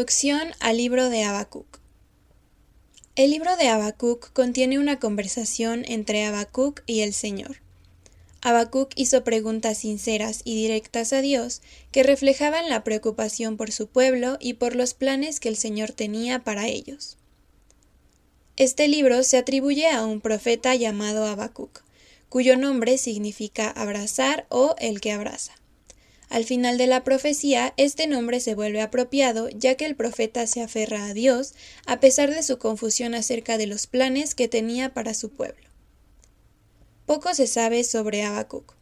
Introducción al libro de Habacuc. El libro de Habacuc contiene una conversación entre Habacuc y el Señor. Habacuc hizo preguntas sinceras y directas a Dios que reflejaban la preocupación por su pueblo y por los planes que el Señor tenía para ellos. Este libro se atribuye a un profeta llamado Habacuc, cuyo nombre significa abrazar o el que abraza. Al final de la profecía, este nombre se vuelve apropiado ya que el profeta se aferra a Dios a pesar de su confusión acerca de los planes que tenía para su pueblo. Poco se sabe sobre Habacuc,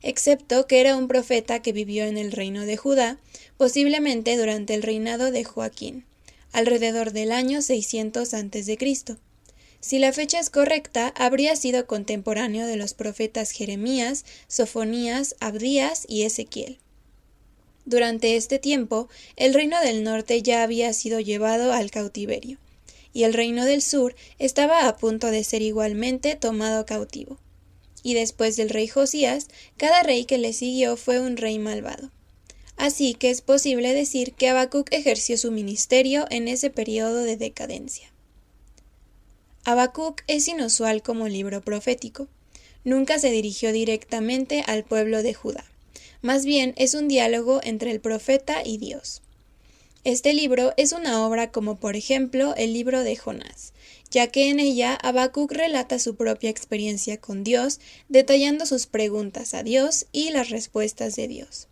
excepto que era un profeta que vivió en el reino de Judá, posiblemente durante el reinado de Joaquín, alrededor del año 600 a.C. Si la fecha es correcta, habría sido contemporáneo de los profetas Jeremías, Sofonías, Abdías y Ezequiel. Durante este tiempo, el reino del norte ya había sido llevado al cautiverio, y el reino del sur estaba a punto de ser igualmente tomado cautivo. Y después del rey Josías, cada rey que le siguió fue un rey malvado. Así que es posible decir que Habacuc ejerció su ministerio en ese periodo de decadencia. Habacuc es inusual como libro profético. Nunca se dirigió directamente al pueblo de Judá. Más bien es un diálogo entre el profeta y Dios. Este libro es una obra como por ejemplo el libro de Jonás, ya que en ella Habacuc relata su propia experiencia con Dios, detallando sus preguntas a Dios y las respuestas de Dios.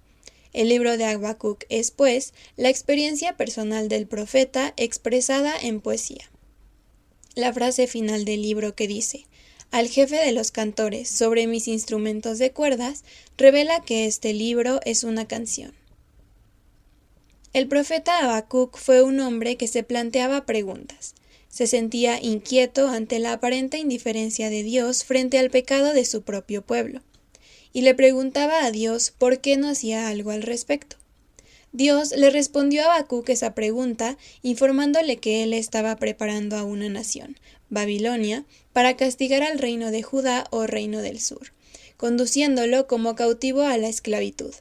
El libro de Habacuc es, pues, la experiencia personal del profeta expresada en poesía. La frase final del libro que dice: al jefe de los cantores sobre mis instrumentos de cuerdas, revela que este libro es una canción. El profeta Habacuc fue un hombre que se planteaba preguntas. Se sentía inquieto ante la aparente indiferencia de Dios frente al pecado de su propio pueblo, y le preguntaba a Dios por qué no hacía algo al respecto. Dios le respondió a Habacuc esa pregunta, informándole que él estaba preparando a una nación, Babilonia, para castigar al reino de Judá o reino del sur, conduciéndolo como cautivo a la esclavitud,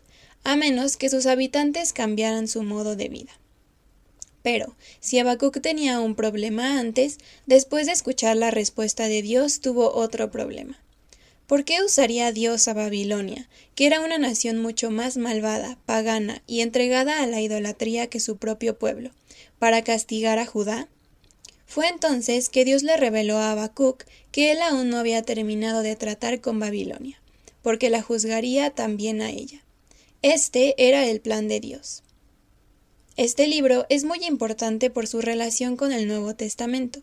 a menos que sus habitantes cambiaran su modo de vida. Pero, si Habacuc tenía un problema antes, después de escuchar la respuesta de Dios tuvo otro problema. ¿Por qué usaría Dios a Babilonia, que era una nación mucho más malvada, pagana y entregada a la idolatría que su propio pueblo, para castigar a Judá? Fue entonces que Dios le reveló a Habacuc que él aún no había terminado de tratar con Babilonia, porque la juzgaría también a ella. Este era el plan de Dios. Este libro es muy importante por su relación con el Nuevo Testamento.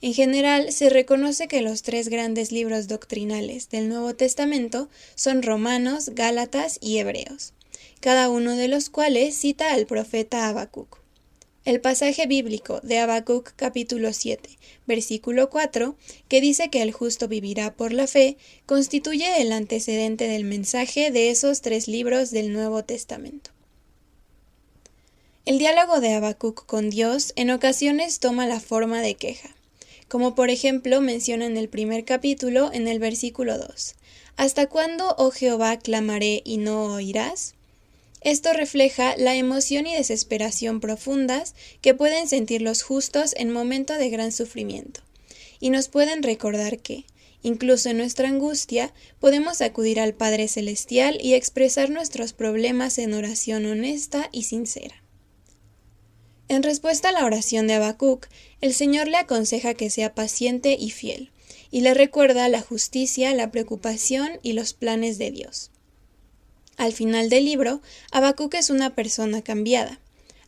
En general, se reconoce que los tres grandes libros doctrinales del Nuevo Testamento son Romanos, Gálatas y Hebreos, cada uno de los cuales cita al profeta Habacuc. El pasaje bíblico de Habacuc capítulo 7, versículo 4, que dice que el justo vivirá por la fe, constituye el antecedente del mensaje de esos tres libros del Nuevo Testamento. El diálogo de Habacuc con Dios en ocasiones toma la forma de queja, como por ejemplo menciona en el primer capítulo en el versículo 2. ¿Hasta cuándo, oh Jehová, clamaré y no oirás? Esto refleja la emoción y desesperación profundas que pueden sentir los justos en momento de gran sufrimiento, y nos pueden recordar que, incluso en nuestra angustia, podemos acudir al Padre Celestial y expresar nuestros problemas en oración honesta y sincera. En respuesta a la oración de Habacuc, el Señor le aconseja que sea paciente y fiel, y le recuerda la justicia, la preocupación y los planes de Dios. Al final del libro, Habacuc es una persona cambiada.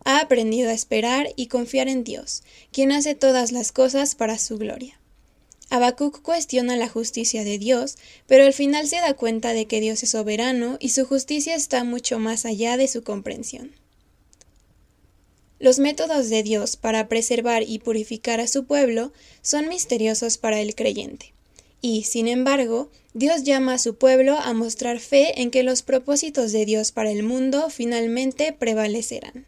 Ha aprendido a esperar y confiar en Dios, quien hace todas las cosas para su gloria. Habacuc cuestiona la justicia de Dios, pero al final se da cuenta de que Dios es soberano y su justicia está mucho más allá de su comprensión. Los métodos de Dios para preservar y purificar a su pueblo son misteriosos para el creyente. Y, sin embargo, Dios llama a su pueblo a mostrar fe en que los propósitos de Dios para el mundo finalmente prevalecerán.